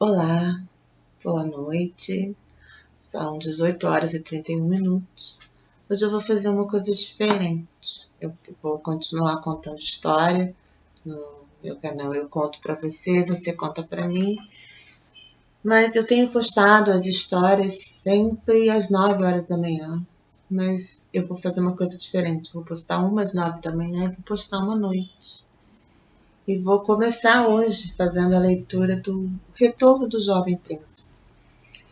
Olá, boa noite. São 18 horas e 31 minutos. Hoje eu vou fazer uma coisa diferente. Eu vou continuar contando história no meu canal. Eu conto para você, você conta para mim. Mas eu tenho postado as histórias sempre às 9 horas da manhã. Mas eu vou fazer uma coisa diferente. Vou postar uma às 9 da manhã e vou postar uma à noite. E vou começar hoje fazendo a leitura do Retorno do Jovem Príncipe.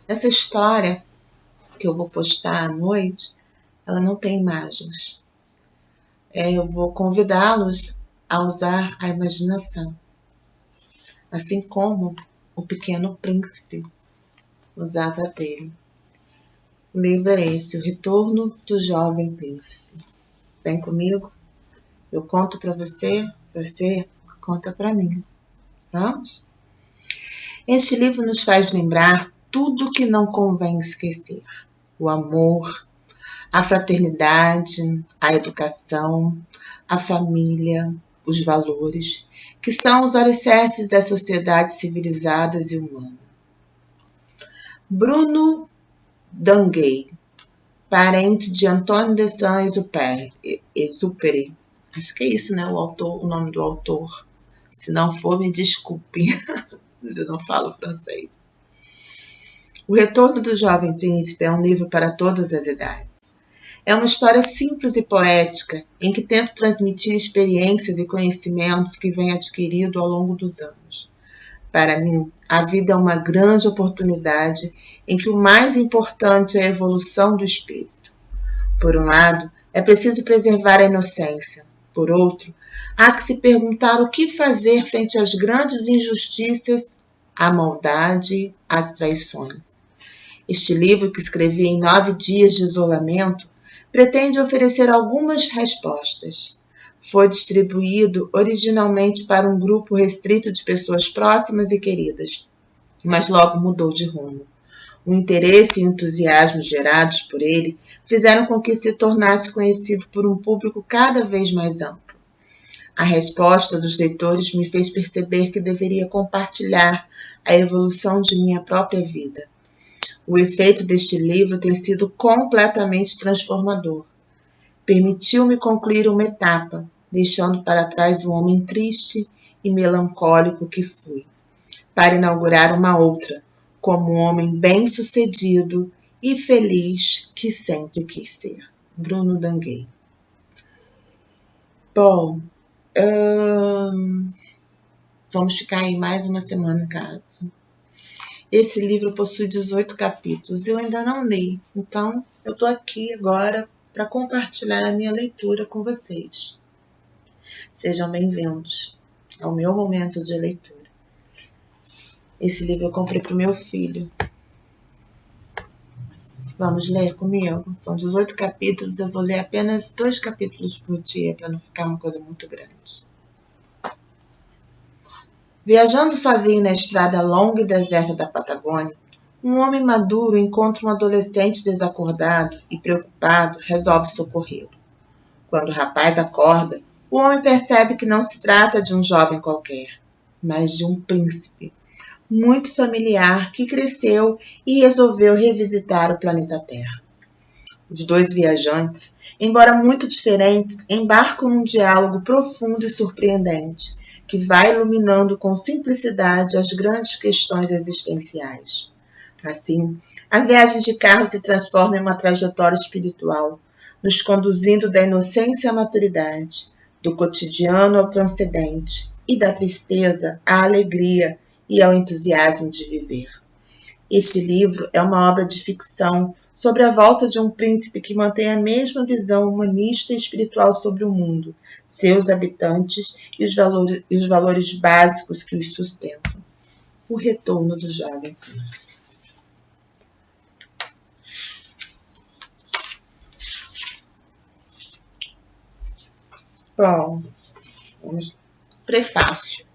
Essa história que eu vou postar à noite, ela não tem imagens. Eu vou convidá-los a usar a imaginação. Assim como o Pequeno Príncipe usava a dele. O livro é esse, O Retorno do Jovem Príncipe. Vem comigo? Eu conto para você, você conta para mim. Vamos? Este livro nos faz lembrar tudo que não convém esquecer. O amor, a fraternidade, a educação, a família, os valores, que são os alicerces das sociedades civilizadas e humanas. Bruno Dungai, parente de Antoine de Saint-Exupéry. Acho que é isso, né? O nome do autor. Se não for, me desculpe, mas eu não falo francês. O Retorno do Jovem Príncipe é um livro para todas as idades. É uma história simples e poética, em que tento transmitir experiências e conhecimentos que venho adquirido ao longo dos anos. Para mim, a vida é uma grande oportunidade em que o mais importante é a evolução do espírito. Por um lado, é preciso preservar a inocência. Por outro, há que se perguntar o que fazer frente às grandes injustiças, à maldade, às traições. Este livro, que escrevi em 9 dias de isolamento, pretende oferecer algumas respostas. Foi distribuído originalmente para um grupo restrito de pessoas próximas e queridas, mas logo mudou de rumo. O interesse e o entusiasmo gerados por ele fizeram com que se tornasse conhecido por um público cada vez mais amplo. A resposta dos leitores me fez perceber que deveria compartilhar a evolução de minha própria vida. O efeito deste livro tem sido completamente transformador. Permitiu-me concluir uma etapa, deixando para trás o homem triste e melancólico que fui, para inaugurar uma outra, como um homem bem-sucedido e feliz que sempre quis ser. Bruno Dungai. Bom, vamos ficar aí mais uma semana em casa. Esse livro possui 18 capítulos. Eu ainda não li, então eu estou aqui agora para compartilhar a minha leitura com vocês. Sejam bem-vindos ao meu momento de leitura. Esse livro eu comprei para o meu filho. Vamos ler comigo? São 18 capítulos, eu vou ler apenas 2 capítulos por dia, para não ficar uma coisa muito grande. Viajando sozinho na estrada longa e deserta da Patagônia, um homem maduro encontra um adolescente desacordado e preocupado, resolve socorrê-lo. Quando o rapaz acorda, o homem percebe que não se trata de um jovem qualquer, mas de um príncipe, muito familiar que cresceu e resolveu revisitar o planeta Terra. Os dois viajantes, embora muito diferentes, embarcam num diálogo profundo e surpreendente, que vai iluminando com simplicidade as grandes questões existenciais. Assim, a viagem de carro se transforma em uma trajetória espiritual, nos conduzindo da inocência à maturidade, do cotidiano ao transcendente e da tristeza à alegria e ao entusiasmo de viver. Este livro é uma obra de ficção sobre a volta de um príncipe que mantém a mesma visão humanista e espiritual sobre o mundo, seus habitantes e os valores básicos que os sustentam. O retorno do jovem príncipe. Bom, vamos. Prefácio.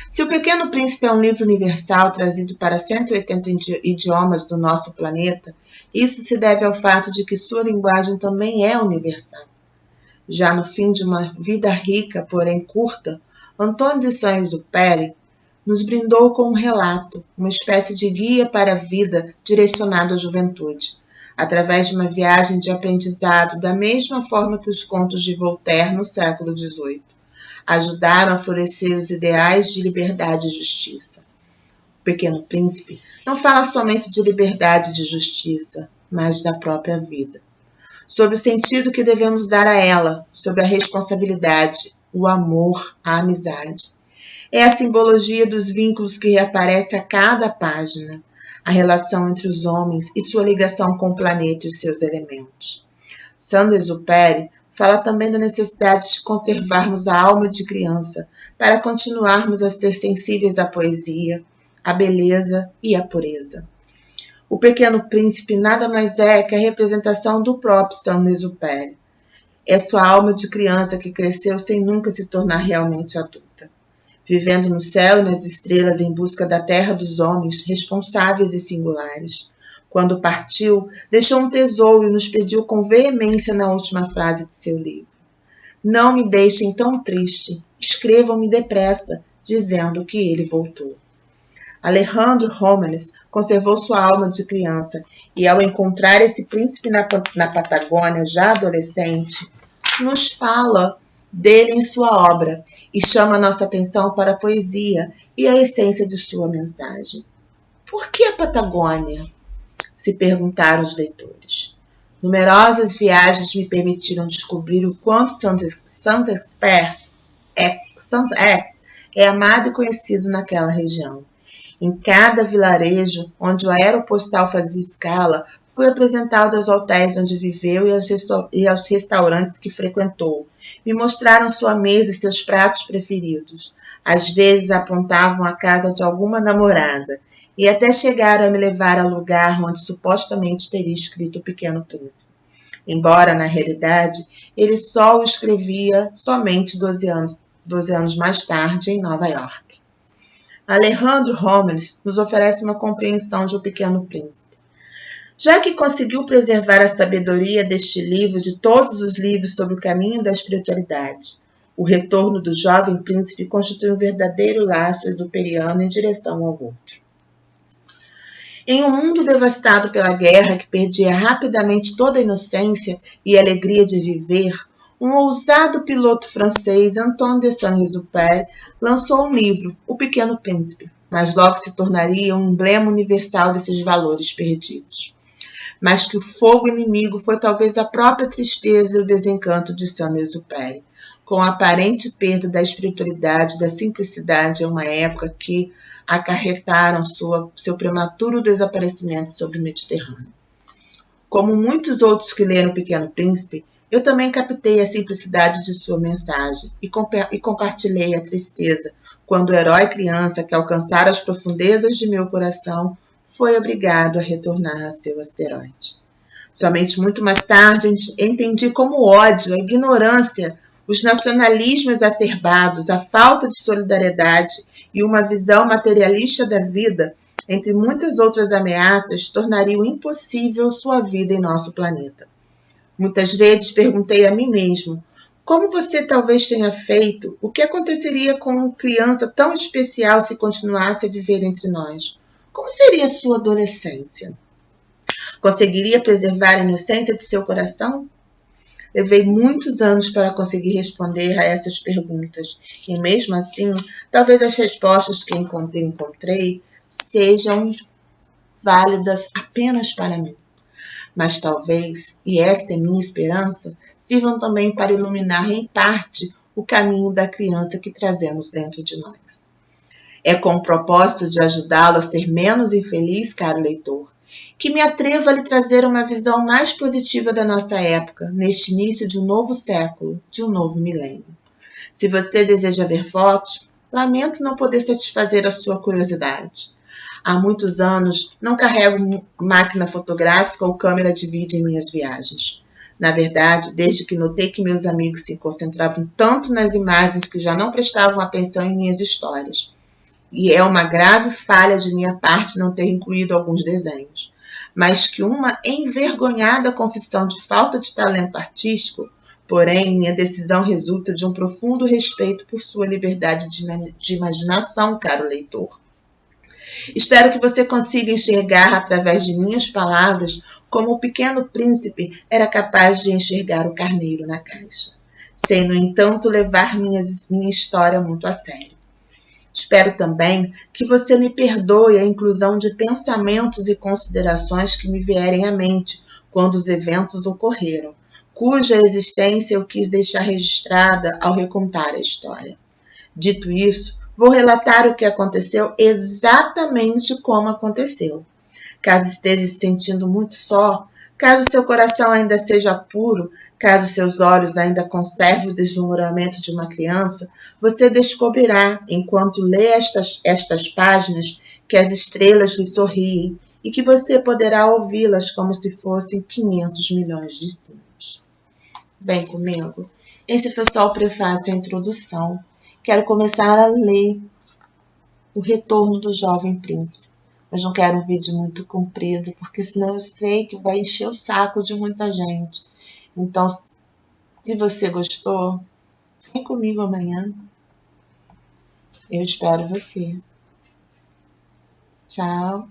Se O Pequeno Príncipe é um livro universal trazido para 180 idiomas do nosso planeta, isso se deve ao fato de que sua linguagem também é universal. Já no fim de uma vida rica, porém curta, Antoine de Saint-Exupéry nos brindou com um relato, uma espécie de guia para a vida direcionado à juventude, através de uma viagem de aprendizado da mesma forma que os contos de Voltaire no século XVIII ajudaram a florescer os ideais de liberdade e justiça. O Pequeno Príncipe não fala somente de liberdade e de justiça, mas da própria vida, sobre o sentido que devemos dar a ela, sobre a responsabilidade, o amor, a amizade. É a simbologia dos vínculos que reaparece a cada página, a relação entre os homens e sua ligação com o planeta e os seus elementos. Saint-Exupéry fala também da necessidade de conservarmos a alma de criança para continuarmos a ser sensíveis à poesia, à beleza e à pureza. O Pequeno Príncipe nada mais é que a representação do próprio Saint-Exupéry. É sua alma de criança que cresceu sem nunca se tornar realmente adulta, vivendo no céu e nas estrelas em busca da terra dos homens responsáveis e singulares. Quando partiu, deixou um tesouro e nos pediu com veemência na última frase de seu livro: não me deixem tão triste, escrevam-me depressa, dizendo que ele voltou. Alejandro Romanes conservou sua alma de criança e, ao encontrar esse príncipe na Patagônia, já adolescente, nos fala dele em sua obra e chama nossa atenção para a poesia e a essência de sua mensagem. Por que a Patagônia? Se perguntaram os leitores. Numerosas viagens me permitiram descobrir o quanto Saint-Exupéry é amado e conhecido naquela região. Em cada vilarejo onde o aeropostal fazia escala, fui apresentado aos hotéis onde viveu e aos restaurantes que frequentou. Me mostraram sua mesa e seus pratos preferidos. Às vezes apontavam a casa de alguma namorada e até chegaram a me levar ao lugar onde supostamente teria escrito O Pequeno Príncipe. Embora, na realidade, ele só o escrevia somente 12 anos mais tarde, em Nova York. Alejandro Romanes nos oferece uma compreensão de O Pequeno Príncipe. Já que conseguiu preservar a sabedoria deste livro de todos os livros sobre o caminho da espiritualidade, o retorno do jovem príncipe constitui um verdadeiro laço exuperiano em direção ao outro. Em um mundo devastado pela guerra que perdia rapidamente toda a inocência e alegria de viver, um ousado piloto francês, Antoine de Saint-Exupéry, lançou um livro, O Pequeno Príncipe, mas logo se tornaria um emblema universal desses valores perdidos. Mas que o fogo inimigo foi talvez a própria tristeza e o desencanto de Saint-Exupéry, com a aparente perda da espiritualidade e da simplicidade em uma época que acarretaram seu prematuro desaparecimento sobre o Mediterrâneo. Como muitos outros que leram O Pequeno Príncipe, eu também captei a simplicidade de sua mensagem e compartilhei a tristeza quando o herói criança que alcançara as profundezas de meu coração foi obrigado a retornar a seu asteroide. Somente muito mais tarde entendi como o ódio, a ignorância, os nacionalismos exacerbados, a falta de solidariedade e uma visão materialista da vida, entre muitas outras ameaças, tornariam impossível sua vida em nosso planeta. Muitas vezes perguntei a mim mesmo, como você talvez tenha feito, o que aconteceria com uma criança tão especial se continuasse a viver entre nós? Como seria sua adolescência? Conseguiria preservar a inocência de seu coração? Levei muitos anos para conseguir responder a essas perguntas, e mesmo assim, talvez as respostas que encontrei sejam válidas apenas para mim. Mas talvez, e esta é minha esperança, sirvam também para iluminar em parte o caminho da criança que trazemos dentro de nós. É com o propósito de ajudá-lo a ser menos infeliz, caro leitor, que me atrevo a lhe trazer uma visão mais positiva da nossa época, neste início de um novo século, de um novo milênio. Se você deseja ver fotos, lamento não poder satisfazer a sua curiosidade. Há muitos anos não carrego máquina fotográfica ou câmera de vídeo em minhas viagens. Na verdade, desde que notei que meus amigos se concentravam tanto nas imagens que já não prestavam atenção em minhas histórias. E é uma grave falha de minha parte não ter incluído alguns desenhos. Mas que uma envergonhada confissão de falta de talento artístico, Porém, minha decisão resulta de um profundo respeito por sua liberdade de imaginação, caro leitor. Espero que você consiga enxergar através de minhas palavras como o pequeno príncipe era capaz de enxergar o carneiro na caixa, sem, no entanto, levar minha história muito a sério. Espero também que você me perdoe a inclusão de pensamentos e considerações que me vierem à mente quando os eventos ocorreram, cuja existência eu quis deixar registrada ao recontar a história. Dito isso, vou relatar o que aconteceu exatamente como aconteceu. Caso esteja se sentindo muito só, caso seu coração ainda seja puro, caso seus olhos ainda conservem o deslumbramento de uma criança, você descobrirá, enquanto lê estas páginas, que as estrelas lhe sorriem e que você poderá ouvi-las como se fossem 500 milhões de sinos. Vem comigo. Esse foi só o prefácio, a introdução. Quero começar a ler O Retorno do Jovem Príncipe. Mas não quero um vídeo muito comprido, porque senão eu sei que vai encher o saco de muita gente. Então, se você gostou, vem comigo amanhã. Eu espero você. Tchau.